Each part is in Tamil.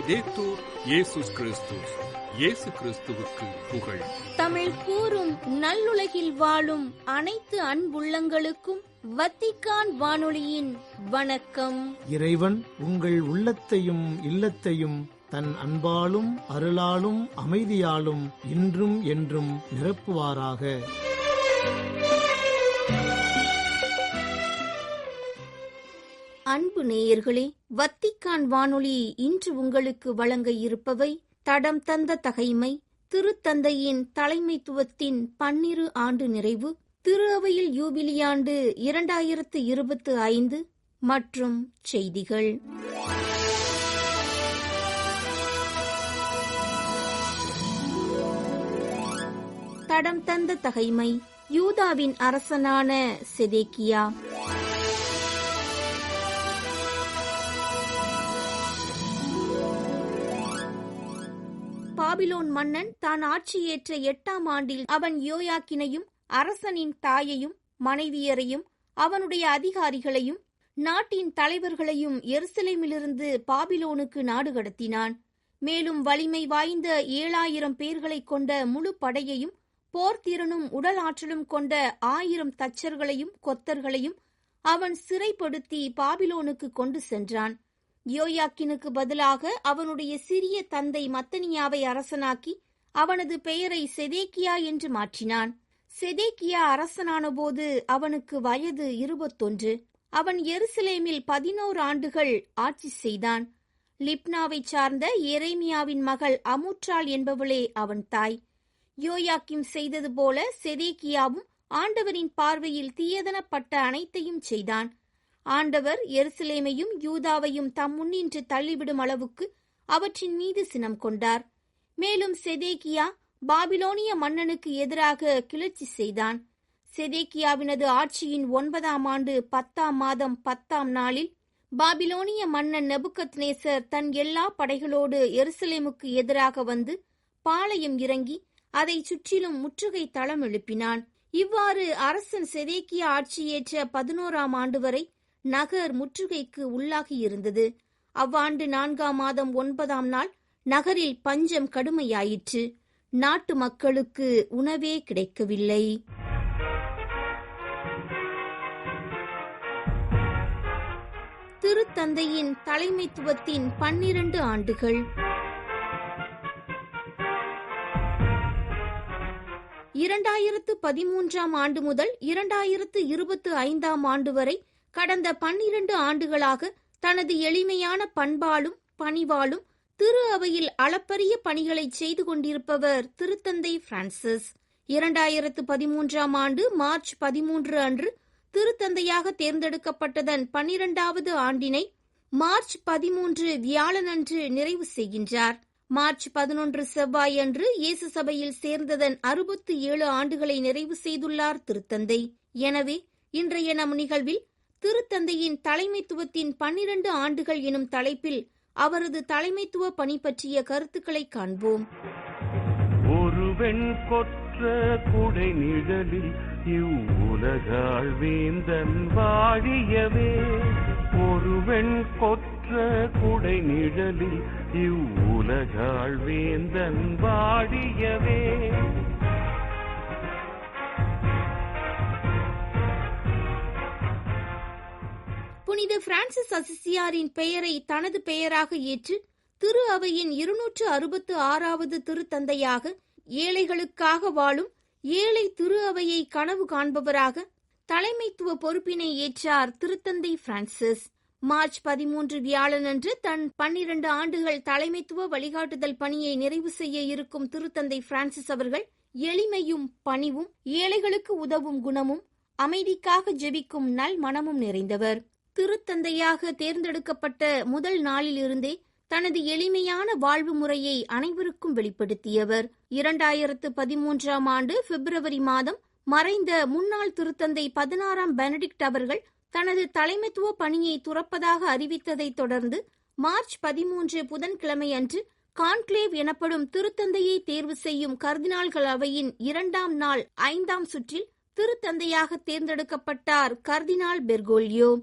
லௌதேத்தூர் இயேசுஸ் கிறிஸ்துஸ். இயேசு கிறிஸ்துவுக்கு புகழ். தமிழ் கூறும் நல்லுலகில் வாழும் அனைத்து அன்புள்ளங்களுக்கும் வத்திக்கான் வானொலியின் வணக்கம். இறைவன் உங்கள் உள்ளத்தையும் இல்லத்தையும் தன் அன்பாலும் அருளாலும் அமைதியாலும் இன்றும் என்றும் நிரப்புவாராக. அன்பு நேயர்களே, வத்திக்கான் வானொலி இன்று உங்களுக்கு வழங்க இருப்பவை: தடம் தந்த தகைமை, திருத்தந்தையின் தலைமைத்துவத்தின் 12 ஆண்டு நிறைவு, திரு அவையில் யூபிலியாண்டு 2025 மற்றும் செய்திகள். தடம் தந்த தகைமை. யூதாவின் அரசனான செதேக்கியா. பாபிலோன் மன்னன் தான் ஆட்சியேற்ற 8ஆம் ஆண்டில் அவன் யோயாக்கினையும் அரசனின் தாயையும் மனைவியரையும் அவனுடைய அதிகாரிகளையும் நாட்டின் தலைவர்களையும் எருசலேமிலிருந்து பாபிலோனுக்கு நாடு கடத்தினான். மேலும் வலிமை வாய்ந்த 7000 பேர்களை கொண்ட முழு படையையும் போர்த்திறனும் உடல் ஆற்றலும் கொண்ட 1000 தச்சர்களையும் கொத்தர்களையும் அவன் சிறைப்படுத்தி பாபிலோனுக்கு கொண்டு சென்றான். யோயாக்கினுக்கு பதிலாக அவனுடைய சிறிய தந்தை மத்தனியாவை அரசனாக்கி அவனது பெயரை செதேக்கியா என்று மாற்றினான். செதேக்கியா அரசனான போது அவனுக்கு வயது 21. அவன் எருசலேமில் 11 ஆண்டுகள் ஆட்சி செய்தான். லிப்னாவை சார்ந்த எரேமியாவின் மகள் அமுற்றாள் என்பவளே அவன் தாய். யோயாக்கிம் செய்தது போல செதேக்கியாவும் ஆண்டவரின் பார்வையில் தீயதனப்பட்ட அனைத்தையும் செய்தான். ஆண்டவர் எருசலேமையும் யூதாவையும் தம் முன்னின்று தள்ளிவிடும் அளவுக்கு அவற்றின் மீது சினம் கொண்டார். மேலும் செதேக்கியா பாபிலோனிய மன்னனுக்கு எதிராக கிளர்ச்சி செய்தான். செதேக்கியாவினது ஆட்சியின் 9ஆம் ஆண்டு 10ஆம் மாதம் 10ஆம் நாளில் பாபிலோனிய மன்னன் நெபுகத்நேசர் தன் எல்லா படைகளோடு எருசலேமுக்கு எதிராக வந்து பாளையம் இறங்கி அதை சுற்றிலும் முற்றுகை தளம் எழுப்பினான். இவ்வாறு அரசன் செதேக்கியா ஆட்சியேற்ற 11ஆம் ஆண்டு வரை நகர் முற்றுகைக்கு உள்ளாகியிருந்தது. அவ்வாண்டு 4ஆம் மாதம் 9ஆம் நாள் நகரில் பஞ்சம் கடுமையாயிற்று. நாட்டு மக்களுக்கு உணவே கிடைக்கவில்லை. திருத்தந்தையின் தலைமைத்துவத்தின் 12 ஆண்டுகள். 2013ஆம் ஆண்டு முதல் 2025ஆம் ஆண்டு வரை கடந்த 12 ஆண்டுகளாக தனது எளிமையான பண்பாலும் பணிவாலும் திரு அவையில் அளப்பரிய பணிகளை செய்து கொண்டிருப்பவர் திருத்தந்தை பிரான்சிஸ். 2013ஆம் ஆண்டு மார்ச் 13 அன்று திருத்தந்தையாக தேர்ந்தெடுக்கப்பட்டதன் 12வது ஆண்டினை மார்ச் 13 வியாழனன்று நிறைவு செய்கின்றார். மார்ச் 11 செவ்வாய் அன்று இயேசு சபையில் சேர்ந்ததன் 67 ஆண்டுகளை நிறைவு செய்துள்ளார் திருத்தந்தை. எனவே இன்றைய நம் நிகழ்வில் திருத்தந்தையின் தலைமைத்துவத்தின் 12 ஆண்டுகள் எனும் தலைப்பில் அவரது தலைமைத்துவ பணி பற்றிய கருத்துக்களை காண்போம். ஒரு வெண் கொற்ற குடை நிழலில் இவ்வுலகாள் வேந்தன் வாழியவே. ஒரு வெண் கொற்ற குடை நிழலில் இவ்வுலகாள் வேந்தன் வாழியவே. புனித பிரான்சிஸ் அசிசியாரின் பெயரை தனது பெயராக ஏற்று திரு அவையின் 266வது திருத்தந்தையாக ஏழைகளுக்காக வாழும் ஏழை திரு அவையை கனவு காண்பவராக தலைமைத்துவ பொறுப்பினை ஏற்றார் திருத்தந்தை பிரான்சிஸ். மார்ச் 13 வியாழனன்று தன் 12 ஆண்டுகள் தலைமைத்துவ வழிகாட்டுதல் பணியை நிறைவு செய்ய இருக்கும் திருத்தந்தை பிரான்சிஸ் அவர்கள் எளிமையும் பணிவும், ஏழைகளுக்கு உதவும் குணமும், அமைதிக்காக ஜெபிக்கும் நல் மனமும் நிறைந்தவர். திருத்தந்தையாக தேர்ந்தெடுக்கப்பட்ட முதல் நாளிலிருந்தே தனது எளிமையான வாழ்வு முறையை அனைவருக்கும் வெளிப்படுத்தியவர். 2013ஆம் ஆண்டு பிப்ரவரி மாதம் மறைந்த முன்னாள் திருத்தந்தை 16ஆம் பெனடிக்ட் அவர்கள் தனது தலைமைத்துவ பணியை துறப்பதாக அறிவித்ததைத் தொடர்ந்து மார்ச் 13 புதன்கிழமை அன்று கான்க்ளேவ் எனப்படும் திருத்தந்தையை தேர்வு செய்யும் கர்தினால்கள் அவையின் 2ஆம் நாள் 5ஆம் சுற்றில் திருத்தந்தையாக தேர்ந்தெடுக்கப்பட்டார் கர்தினால் பெர்கோலியோ.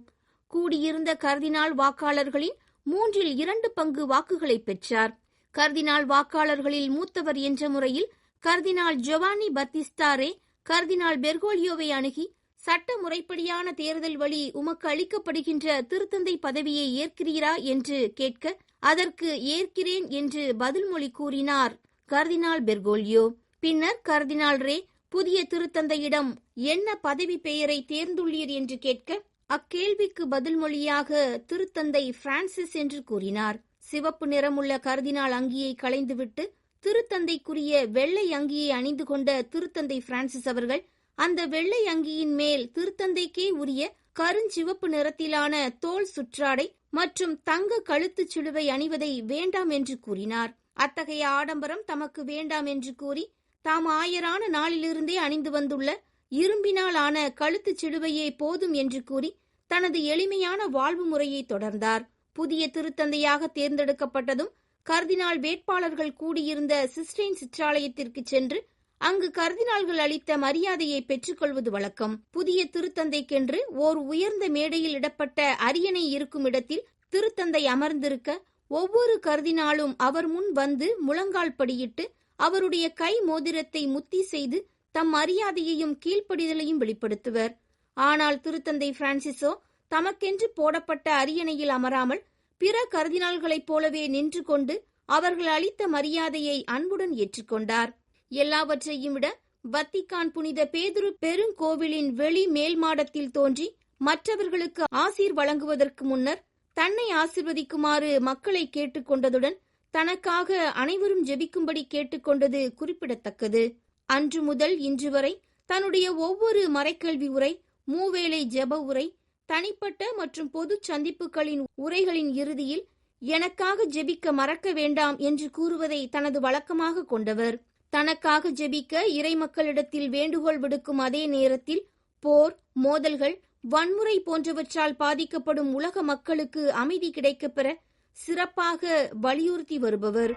கூடியிருந்த கர்தினால் வாக்காளர்களின் 2 பங்கு வாக்குகளை பெற்றார். கர்தினால் வாக்காளர்களில் மூத்தவர் என்ற முறையில் கர்தினால் ஜொவானி பத்திஸ்தா ரே கர்தினால் பெர்கோலியோவை அணுகி, சட்ட முறைப்படியான தேர்தல் வழி உமக்கு அளிக்கப்படுகின்ற திருத்தந்தை பதவியை ஏற்கிறீரா என்று கேட்க, அதற்கு ஏற்கிறேன் என்று பதில் மொழி கூறினார் கர்தினால் பெர்கோலியோ. பின்னர் கர்தினால் ரே புதிய திருத்தந்தையிடம் என்ன பதவி பெயரை தேர்ந்துள்ளீர் என்று கேட்க, அக்கேள்விக்கு பதில் மொழியாக திருத்தந்தை பிரான்சிஸ் என்று கூறினார். சிவப்பு நிறமுள்ள கர்தினால் அங்கியை களைந்துவிட்டு திருத்தந்தைக்குரிய வெள்ளை அங்கியை அணிந்து கொண்ட திருத்தந்தை பிரான்சிஸ் அவர்கள் அந்த வெள்ளை அங்கியின் மேல் திருத்தந்தைக்கே உரிய கருஞ்சிவப்பு நிறத்திலான தோல் சுற்றாடை மற்றும் தங்க கழுத்துச் சிலுவை அணிவதை வேண்டாம் என்று கூறினார். அத்தகைய ஆடம்பரம் தமக்கு வேண்டாம் என்று கூறி, தாம் ஆயரான நாளிலிருந்தே அணிந்து வந்துள்ள இரும்பினால் ஆன கழுத்துச் சிலுவையே போதும் என்று கூறி தனது எளிமையான வாழ்வு முறையை தொடர்ந்தார். புதிய திருத்தந்தையாக தேர்ந்தெடுக்கப்பட்டதும் கர்தினால் வேட்பாளர்கள் கூடியிருந்த சிஸ்டைன் சிற்றாலயத்திற்கு சென்று அங்கு கர்தினால்கள் அளித்த மரியாதையை பெற்றுக்கொள்வது வழக்கம். புதிய திருத்தந்தைக்கென்று ஓர் உயர்ந்த மேடையில் இடப்பட்ட அரியணை இருக்கும் இடத்தில் திருத்தந்தை அமர்ந்திருக்க, ஒவ்வொரு கர்தினாலும் அவர் முன் வந்து முழங்கால் படியிட்டு அவருடைய கை மோதிரத்தை முத்தி செய்து தம் மரியாதையையும் கீழ்ப்படிதலையும் வெளிப்படுத்துவர். ஆனால் திருத்தந்தை பிரான்சிஸோ தமக்கென்று போடப்பட்ட அரியணையில் அமராமல் பிற கர்தினால்களைப் போலவே நின்று கொண்டு அவர்கள் அளித்த மரியாதையை அன்புடன் ஏற்றுக்கொண்டார். எல்லாவற்றையும் விட வத்திக்கான் புனித பேதுரு பெருங்கோவிலின் வெளி மேல் மாடத்தில் தோன்றி மற்றவர்களுக்கு ஆசீர் வழங்குவதற்கு முன்னர் தன்னை ஆசிர்வதிக்குமாறு மக்களை கேட்டுக்கொண்டதுடன் தனக்காக அனைவரும் ஜெபிக்கும்படி கேட்டுக்கொண்டது குறிப்பிடத்தக்கது. அன்று முதல் இன்று வரை தன்னுடைய ஒவ்வொரு மறைக்கல்வி உரை, மூவேளை ஜெப உரை, தனிப்பட்ட மற்றும் பொது சந்திப்புகளின் உரைகளின் இறுதியில் எனக்காக ஜெபிக்க மறக்க வேண்டாம் என்று கூறுவதை தனது வழக்கமாக கொண்டவர். தனக்காக ஜெபிக்க இறை மக்களிடத்தில் வேண்டுகோள் விடுக்கும் அதே நேரத்தில் போர், மோதல்கள், வன்முறை போன்றவற்றால் பாதிக்கப்படும் உலக மக்களுக்கு அமைதி கிடைக்கப்பெற சிறப்பாக வலியுறுத்தி வருபவர்.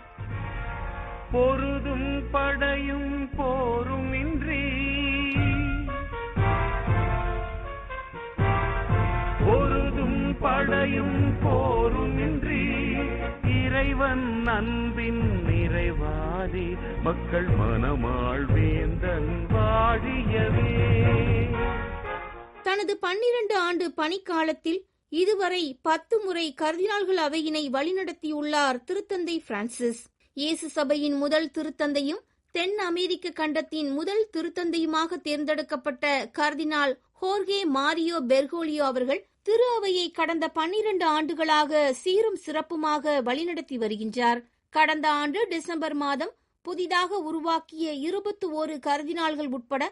பொருதும் படையும் போரும் இன்றி, பொருதும் படையும் போரும் இன்றி, இறைவன் அன்பின் நிறைவாதி மக்கள் மனமாழ்வேந்தன் வாழியவே. தனது 12 ஆண்டு பணிக்காலத்தில் இதுவரை 10 முறை கர்தினால்கள் அவையினை வழிநடத்தியுள்ளார் திருத்தந்தை பிரான்சிஸ். இயேசு சபையின் முதல் திருத்தந்தையும் தென் அமெரிக்க கண்டத்தின் முதல் திருத்தந்தையுமாக தேர்ந்தெடுக்கப்பட்ட கர்தினால் ஹோர்கே மாரியோ பெர்கோலியோ அவர்கள் திரு அவையை கடந்த 12 ஆண்டுகளாக சீரும் சிறப்புமாக வழிநடத்தி வருகின்றார். கடந்த ஆண்டு டிசம்பர் மாதம் புதிதாக உருவாக்கிய 21 கர்தினால்கள் உட்பட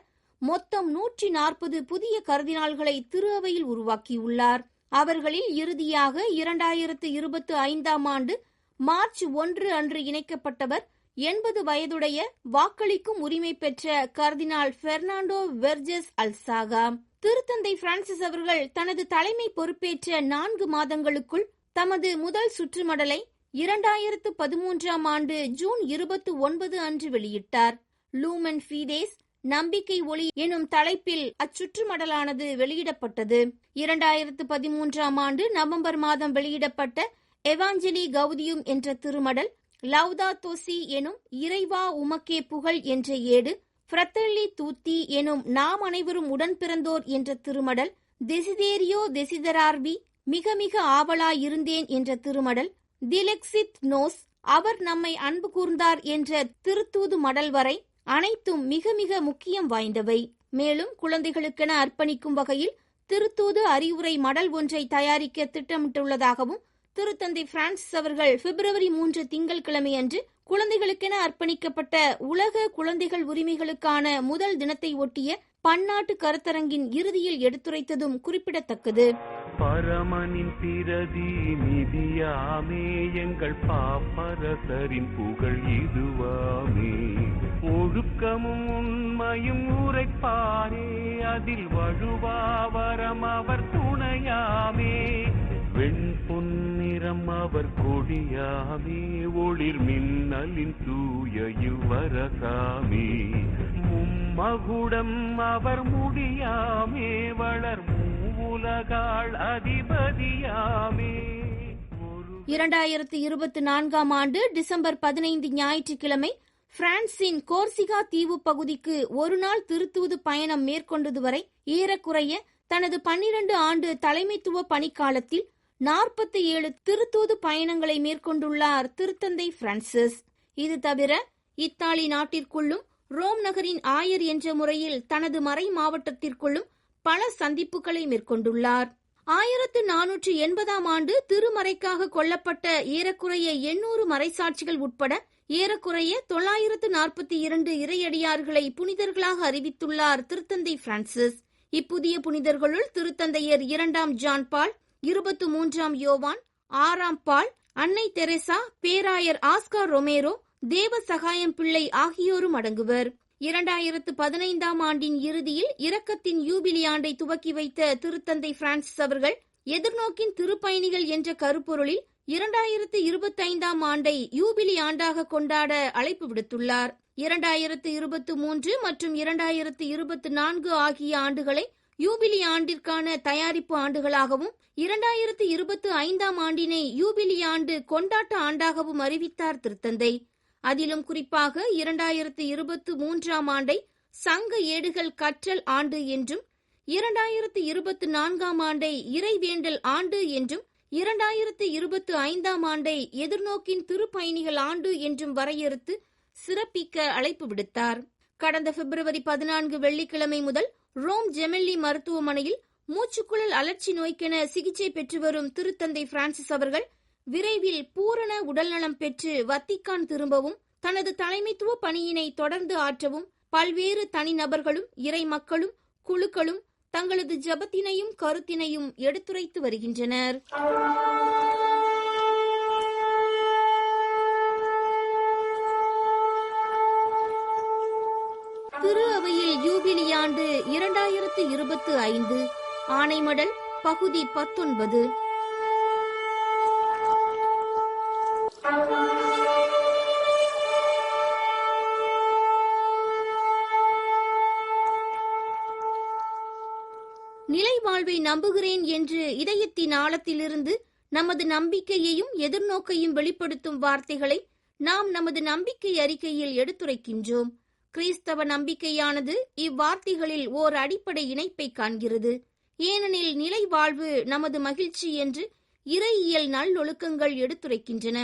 மொத்தம் 140 புதிய கர்தினால்களை திரு அவையில் உருவாக்கியுள்ளார். அவர்களில் இறுதியாக 2025 ஆண்டு மார்ச் 1 அன்று இணைக்கப்பட்டவர் 80 வயதுடைய வாக்களிக்கும் உரிமை பெற்ற கர்தினால் பெர்னாண்டோ வெர்ஜஸ் அல்சாகா. திருத்தந்தை பிரான்சிஸ் அவர்கள் தனது தலைமை பொறுப்பேற்ற 4 மாதங்களுக்குள் தமது முதல் சுற்றுமடலை 2013 ஆண்டு ஜூன் 29 அன்று வெளியிட்டார். லூமன் ஃபீடேஸ், நம்பிக்கை ஒளி எனும் தலைப்பில் அச்சுற்றுமடலானது வெளியிடப்பட்டது. 2013 ஆண்டு நவம்பர் மாதம் வெளியிடப்பட்ட எவாஞ்சலி கவுதியும் என்ற திருமடல், லவ்தாதோ சி எனும் இறைவா உமக்கே புகழ் என்ற ஏடு, ஃப்ரத்தெல்லி தூத்தி எனும் நாம் அனைவரும் உடன் பிறந்தோர் என்ற திருமடல், டெசிடேரியோ டெசிடரார்வி மிக மிக ஆவலாயிருந்தேன் என்ற திருமடல், திலெக்சித் நோஸ் அவர் நம்மை அன்பு கூர்ந்தார் என்ற திருத்தூது மடல் வரை அனைத்தும் மிக மிக முக்கியம் வாய்ந்தவை. மேலும் குழந்தைகளுக்கென அர்ப்பணிக்கும் வகையில் திருத்தூது அறிவுரை மடல் ஒன்றை தயாரிக்க திட்டமிட்டுள்ளதாகவும் திருத்தந்தை பிரான்சிஸ் அவர்கள் பிப்ரவரி 3 திங்கட்கிழமை அன்று குழந்தைகளுக்கென அர்ப்பணிக்கப்பட்ட உலக குழந்தைகள் உரிமைகளுக்கான முதல் தினத்தை ஒட்டிய பன்னாட்டு கருத்தரங்கின் இறுதியில் எடுத்துரைத்ததும் குறிப்பிடத்தக்கது. பரமனின் பிரதி நிதியாமே எங்கள் பாப்பரசரின் புகழ் இதுவாமே, ஒழுக்கமும் உண்மையும் உரைப்பாரே அதில் வழுவாவரம் அவர் துணையாமே, வெண்பொன்னிறம் அவர் கொடியாமே ஒளிர் மின்னலின் தூய இவ்வரசாமே, மும்மகுடம் அவர் முடியாமே வளர் மூவுலகாள் அதிபதியாமே, 2024 ஆண்டு டிசம்பர் 15 ஞாயிற்றுக்கிழமை பிரான்சின் கோர்சிகா தீவு பகுதிக்கு ஒருநாள் திருத்தூது பயணம் மேற்கொண்டது வரை ஏறக்குறைய தனது 12 ஆண்டு தலைமைத்துவ பணிக்காலத்தில் 47 திருத்தூது பயணங்களை மேற்கொண்டுள்ளார் திருத்தந்தை பிரான்சிஸ். இது தவிர இத்தாலி நாட்டிற்குள்ளும் ரோம் நகரின் ஆயர் என்ற முறையில் தனது மறை மாவட்டத்திற்குள்ளும் பல சந்திப்புகளை மேற்கொண்டுள்ளார். 1480 ஆண்டு திருமறைக்காக கொல்லப்பட்ட ஏறக்குறைய 800 மறைசாட்சிகள் உட்பட ஏறக்குறைய 942 இறையடியார்களை புனிதர்களாக அறிவித்துள்ளார் திருத்தந்தை பிரான்சிஸ். இப்புதிய புனிதர்களுள் திருத்தந்தையர் 2ஆம் ஜான் பால், 23ஆம் யோவான், 6ஆம் பால், அன்னை தெரேசா, பேராயர் ஆஸ்கார் ரொமேரோ, தேவ சகாயம் பிள்ளை ஆகியோரும் அடங்குவர். 2015 ஆண்டின் இறுதியில் இரக்கத்தின் யூபிலி ஆண்டை துவக்கி வைத்த திருத்தந்தை பிரான்சிஸ் அவர்கள் எதிர்நோக்கின் திருப்பயணிகள் என்ற கருப்பொருளில் 2025 ஆண்டை யூபிலி ஆண்டாக கொண்டாட அழைப்பு விடுத்துள்ளார். 2023 மற்றும் 2024 ஆகிய ஆண்டுகளை யூபிலி ஆண்டிற்கான தயாரிப்பு ஆண்டுகளாகவும் 2025 ஆண்டினை யூபிலி ஆண்டு கொண்டாட்ட ஆண்டாகவும் அறிவித்தார் திருத்தந்தை. அதிலும் குறிப்பாக 2023 ஆண்டை சங்க ஏடுகள் கற்றல் ஆண்டு என்றும், 2024 ஆண்டை இறைவேண்டல் ஆண்டு என்றும், 2025 ஆண்டை எதிர்நோக்கின் திருப்பயணிகள் ஆண்டு என்றும் வரையறுத்து சிறப்பிக்க அழைப்பு விடுத்தார். கடந்த பிப்ரவரி 14 வெள்ளிக்கிழமை முதல் ரோம் ஜெமெல்லி மருத்துவமனையில் மூச்சுக்குழல் அழற்சி நோய்க்கென சிகிச்சை பெற்று வரும் திருத்தந்தை பிரான்சிஸ் அவர்கள் விரைவில் பூரண உடல்நலம் பெற்று வத்திக்கான் திரும்பவும் தனது தலைமைத்துவ பணியினை தொடர்ந்து ஆற்றவும் பல்வேறு தனிநபர்களும் இறை மக்களும் குழுக்களும் தங்களது ஜபத்தினையும் கருத்தினையும் எடுத்துரைத்து வருகின்றனர். திரு அவையில் யூபிலி ஆண்டு 2025 ஆணைமடல் பகுதி 19. நிலை வாழ்வை நம்புகிறேன் என்று இதயத்தின் ஆழத்திலிருந்து நமது நம்பிக்கையையும் எதிர்நோக்கையும் வெளிப்படுத்தும் வார்த்தைகளை நாம் நமது நம்பிக்கை அறிக்கையில் எடுத்துரைக்கின்றோம். கிறிஸ்தவ நம்பிக்கையானது இவ்வார்த்தைகளில் ஓர் அடிப்படை இணைப்பை காண்கிறது. ஏனெனில் நிலை வாழ்வு நமது மகிழ்ச்சி என்று இறையியல் நல்லொழுக்கங்கள் எடுத்துரைக்கின்றன.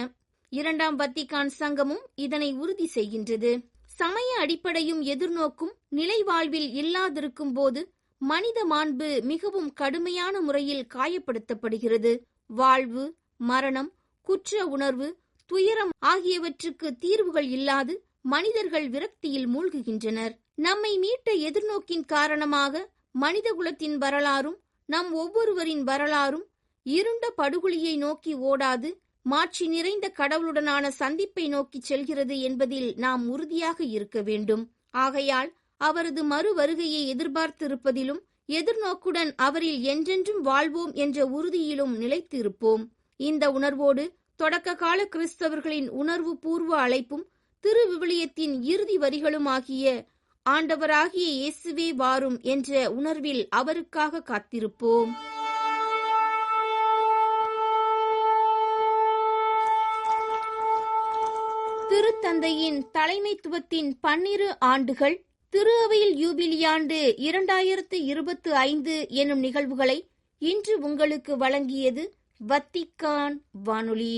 2ஆம் வத்திக்கான் சங்கமும் இதனை உறுதி செய்கின்றது. சமய அடிப்படையும் எதிர்நோக்கும் நிலை வாழ்வில் இல்லாதிருக்கும் போது மனித மாண்பு மிகவும் கடுமையான முறையில் காயப்படுத்தப்படுகிறது. வாழ்வு, மரணம், குற்ற உணர்வு, துயரம் ஆகியவற்றுக்கு தீர்வுகள் இல்லாது மனிதர்கள் விரக்தியில் மூழ்குகின்றனர். நம்மை மீட்ட எதிர்நோக்கின் காரணமாக மனிதகுலத்தின் வரலாறும் நம் ஒவ்வொருவரின் வரலாறும் இருண்ட படுகொலியை நோக்கி ஓடாது மாட்சி நிறைந்த கடவுளுடனான சந்திப்பை நோக்கி செல்கிறது என்பதில் நாம் உறுதியாக இருக்க வேண்டும். ஆகையால் அவரது மறு வருகையை எதிர்பார்த்திருப்பதிலும் எதிர்நோக்குடன் அவரில் என்றென்றும் வாழ்வோம் என்ற உறுதியிலும் நிலைத்திருப்போம். இந்த உணர்வோடு தொடக்க கால கிறிஸ்தவர்களின் உணர்வு பூர்வ அழைப்பும் திரு விவிலியத்தின் இறுதி வரிகளும் ஆகிய ஆண்டவராகிய இயேசுவே வாரும் என்ற உணர்வில் அவருக்காக காத்திருப்போம். திருத்தந்தையின் தலைமைத்துவத்தின் 12 ஆண்டுகள் திரு அவையில் யூபிலியாண்டு 2025 எனும் நிகழ்வுகளை இன்று உங்களுக்கு வழங்கியது வத்திக்கான் வானொலி.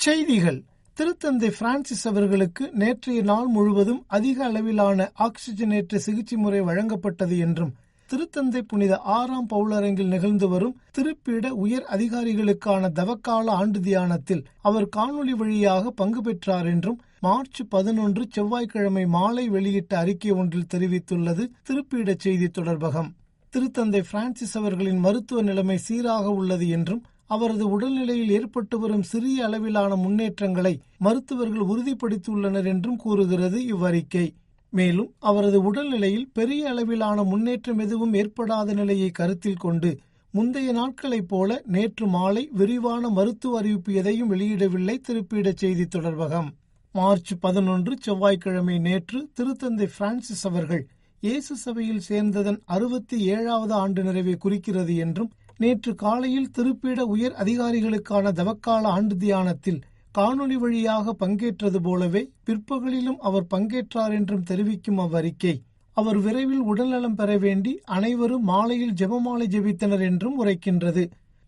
செய்திகள். திருத்தந்தை பிரான்சிஸ் அவர்களுக்கு நேற்றைய நாள் முழுவதும் அதிக அளவிலான ஆக்சிஜனேற்ற சிகிச்சை முறை வழங்கப்பட்டது என்றும், திருத்தந்தை புனித 6ஆம் பவுலரங்கில் நிகழ்ந்து வரும் திருப்பீட உயர் அதிகாரிகளுக்கான தவக்கால ஆண்டு தியானத்தில் அவர் காணொலி வழியாக பங்கு பெற்றார் என்றும் மார்ச் 11 செவ்வாய்க்கிழமை மாலை வெளியிட்ட அறிக்கை ஒன்றில் தெரிவித்துள்ளது திருப்பீட செய்தி தொடர்பகம். திருத்தந்தை பிரான்சிஸ் அவர்களின் மருத்துவ நிலைமை சீராக உள்ளது என்றும், அவரது உடல்நிலையில் ஏற்பட்டு வரும் சிறிய அளவிலான முன்னேற்றங்களை மருத்துவர்கள் உறுதிப்படுத்தியுள்ளனர் என்றும் கூறுகிறது இவ்வறிக்கை. மேலும் அவரது உடல்நிலையில் பெரிய அளவிலான முன்னேற்றம் எதுவும் ஏற்படாத நிலையை கருத்தில் கொண்டு முந்தைய நாட்களைப் போல நேற்று மாலை விரிவான மருத்துவ அறிவிப்பு எதையும் வெளியிடவில்லை திருப்பீட செய்தி தொடர்பகம். மார்ச் 11 செவ்வாய்க்கிழமை நேற்று திருத்தந்தை பிரான்சிஸ் அவர்கள் இயேசு சபையில் சேர்ந்ததன் 67வது ஆண்டு நிறைவை குறிக்கிறது என்றும், நேற்று காலையில் திருப்பீட உயர் அதிகாரிகளுக்கான தவக்கால ஆண்டு தியானத்தில் காணொலி வழியாக பங்கேற்றது போலவே பிற்பகலிலும் அவர் பங்கேற்றார் என்றும் தெரிவிக்கும் அவ்வறிக்கை, அவர் விரைவில் உடல்நலம் பெற வேண்டி அனைவரும் மாலையில் ஜெபமாலை ஜெபித்தனர் என்றும் உரைக்கின்றது.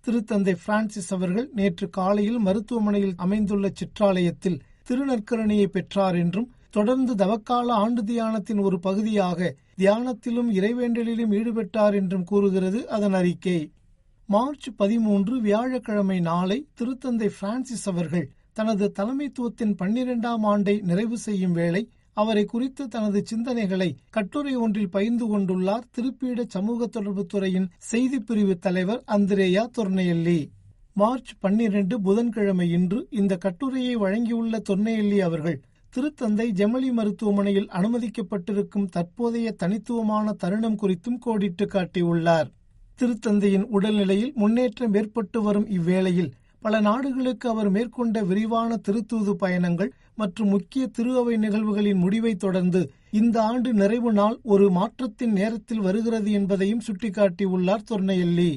திருத்தந்தை பிரான்சிஸ் அவர்கள் நேற்று காலையில் மருத்துவமனையில் அமைந்துள்ள சிற்றாலயத்தில் திருநற்கரணியை பெற்றார் என்றும், தொடர்ந்து தவக்கால ஆண்டு தியானத்தின் ஒரு பகுதியாக தியானத்திலும் இறைவேண்டலிலும் ஈடுபட்டார் என்றும் கூறுகிறது அதன் அறிக்கை. மார்ச் 13 வியாழக்கிழமை நாளை திருத்தந்தை பிரான்சிஸ் அவர்கள் தனது தலைமைத்துவத்தின் 12ஆம் ஆண்டை நிறைவு செய்யும் வேளை அவரை குறித்து தனது சிந்தனைகளை கட்டுரை ஒன்றில் பகிர்ந்து கொண்டுள்ளார் திருப்பீட சமூக தொடர்பு துறையின் செய்தி பிரிவு தலைவர் அந்திரேயா தொர்னெயல்லி. மார்ச் 12 புதன்கிழமை இன்று இந்த கட்டுரையை வழங்கியுள்ள தொர்னெயல்லி அவர்கள் திருத்தந்தை ஜெமலி மருத்துவமனையில் அனுமதிக்கப்பட்டிருக்கும் தற்போதைய தனித்துவமான தருணம் குறித்தும் கோடிட்டு காட்டியுள்ளார். திருத்தந்தையின் உடல்நிலையில் முன்னேற்றம் ஏற்பட்டு வரும் இவ்வேளையில் பல நாடுகளுக்கு அவர் மேற்கொண்ட விரிவான திருத்தூது பயணங்கள் மற்றும் முக்கிய திருஅவை நிகழ்வுகளின் முடிவை தொடர்ந்து இந்த ஆண்டு நிறைவு நாள் ஒரு மாற்றத்தின் நேரத்தில் வருகிறது என்பதையும் சுட்டிக்காட்டியுள்ளார் தொர்னெயல்லி.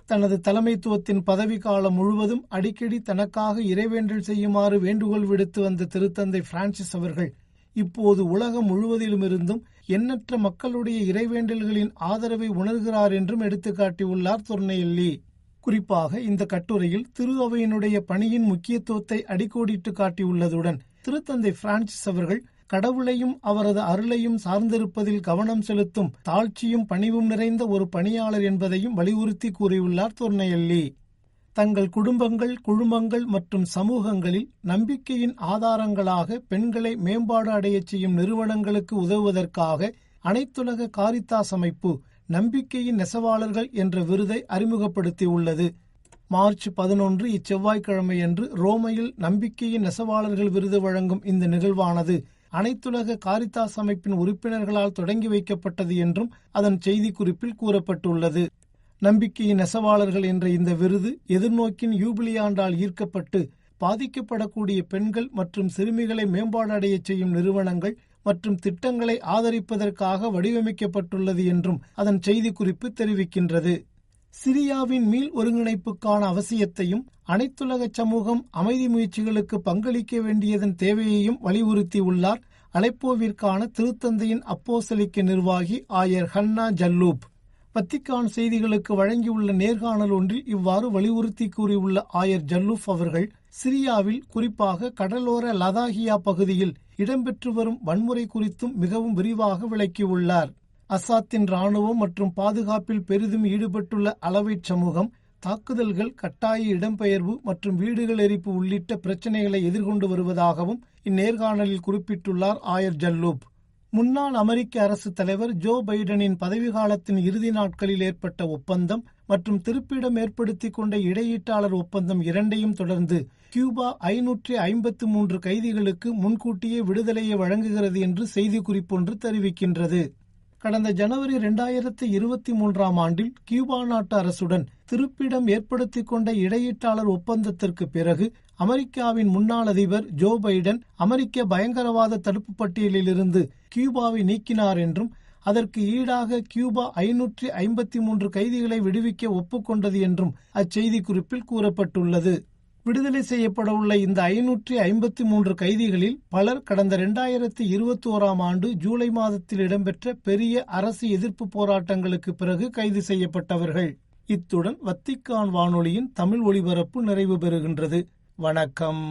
தனது தலைமைத்துவத்தின் பதவி காலம் முழுவதும் அடிக்கடி தனக்காக இறைவேண்டல் செய்யுமாறு வேண்டுகோள் விடுத்து வந்த திருத்தந்தை பிரான்சிஸ் அவர்கள் இப்போது உலகம் முழுவதிலுமிருந்தும் எண்ணற்ற மக்களுடைய இறைவேண்டல்களின் ஆதரவை உணர்கிறார் என்றும் எடுத்துக்காட்டியுள்ளார் தொர்னெயல்லி. குறிப்பாக இந்த கட்டுரையில் திரு அவையினுடைய பணியின் முக்கியத்துவத்தை அடிக்கோடிட்டு காட்டியுள்ளதுடன், திருத்தந்தை பிரான்சிஸ் அவர்கள் கடவுளையும் அவரது அருளையும் சார்ந்திருப்பதில் கவனம் செலுத்தும் தாழ்ச்சியும் பணிவும் நிறைந்த ஒரு பணியாளர் என்பதையும் வலியுறுத்தி கூறியுள்ளார் தொர்னெயல்லி. தங்கள் குடும்பங்கள், குழுமங்கள் மற்றும் சமூகங்களில் நம்பிக்கையின் ஆதாரங்களாக பெண்களை மேம்பாடு அடையச் செய்யும் நிறுவனங்களுக்கு உதவுவதற்காக அனைத்துலக காரித்தாஸ் அமைப்பு நம்பிக்கையின் நெசவாளர்கள் என்ற விருதை அறிமுகப்படுத்தியுள்ளது. மார்ச் 11 இச்செவ்வாய்க்கிழமையன்று ரோமையில் நம்பிக்கையின் நெசவாளர்கள் விருது வழங்கும் இந்த நிகழ்வானது அனைத்துலக காரித்தாஸ் அமைப்பின் உறுப்பினர்களால் தொடங்கி வைக்கப்பட்டது என்றும் அதன் செய்திக்குறிப்பில் கூறப்பட்டுள்ளது. நம்பிக்கையின் நெசவாளர்கள் என்ற இந்த விருது எதிர்நோக்கின் யூபிலி ஆண்டால் ஈர்க்கப்பட்டு பாதிக்கப்படக்கூடிய பெண்கள் மற்றும் சிறுமிகளை மேம்பாடு அடைய செய்யும் நிறுவனங்கள் மற்றும் திட்டங்களை ஆதரிப்பதற்காக வடிவமைக்கப்பட்டுள்ளது என்றும் அதன் செய்திக்குறிப்பு தெரிவிக்கின்றது. சிரியாவின் மீள் ஒருங்கிணைப்புக்கான அவசியத்தையும் அனைத்துலக சமூகம் அமைதி முயற்சிகளுக்கு பங்களிக்க வேண்டியதன் தேவையையும் வலியுறுத்தியுள்ளார் அலெப்போவிற்கான திருத்தந்தையின் அப்போஸ்தலிக்க நிர்வாகி ஆயர் ஹன்னா ஜல்லூப். வத்திக்கான் செய்திகளுக்கு வழங்கியுள்ள நேர்காணல் ஒன்றில் இவ்வாறு வலியுறுத்தி கூறியுள்ள ஆயர் ஜல்லூப் அவர்கள், சிரியாவில் குறிப்பாக கடலோர லதாகியா பகுதியில் இடம்பெற்று வரும் வன்முறை குறித்தும் மிகவும் விரிவாக விளக்கியுள்ளார். அசாத்தின் இராணுவம் மற்றும் பாதுகாப்பில் பெரிதும் ஈடுபட்டுள்ள அலவைட் சமூகம் தாக்குதல்கள், கட்டாய இடம்பெயர்வு மற்றும் வீடுகள் எரிப்பு உள்ளிட்ட பிரச்சினைகளை எதிர்கொண்டு வருவதாகவும் இந்நேர்காணலில் குறிப்பிட்டுள்ளார் ஆயர் ஜல்லூப். முன்னாள் அமெரிக்க அரசு தலைவர் ஜோ பைடனின் பதவிக்காலத்தின் இறுதி நாட்களில் ஏற்பட்ட ஒப்பந்தம் மற்றும் திருப்பிடம் ஏற்படுத்திக் கொண்ட இடையீட்டாளர் ஒப்பந்தம் இரண்டையும் தொடர்ந்து கியூபா 553 கைதிகளுக்கு முன்கூட்டியே விடுதலையை வழங்குகிறது என்று செய்திக்குறிப்பொன்று தெரிவிக்கின்றது. கடந்த ஜனவரி 2023ஆம் ஆண்டில் கியூபா நாட்டு அரசுடன் திருப்பிடம் ஏற்படுத்திக் கொண்ட இடையீட்டாளர் ஒப்பந்தத்திற்கு பிறகு அமெரிக்காவின் முன்னாள் அதிபர் ஜோ பைடன் அமெரிக்க பயங்கரவாத தடுப்பு பட்டியலில் இருந்து கியூபாவை நீக்கினார் என்றும், அதற்கு ஈடாக கியூபா 553 கைதிகளை விடுவிக்க ஒப்புக்கொண்டது என்றும் அச்செய்தி குறிப்பில் கூறப்பட்டுள்ளது. விடுதலை செய்யப்பட உள்ள இந்த 553 கைதிகளில் பலர் கடந்த 2021ஆம் ஆண்டு ஜூலை மாதத்தில் இடம்பெற்ற பெரிய அரசு எதிர்ப்பு போராட்டங்களுக்கு பிறகு கைது செய்யப்பட்டவர்கள். இத்துடன் வத்திக்கான் வானொலியின் தமிழ் ஒலிபரப்பு நிறைவு பெறுகின்றது. வணக்கம்.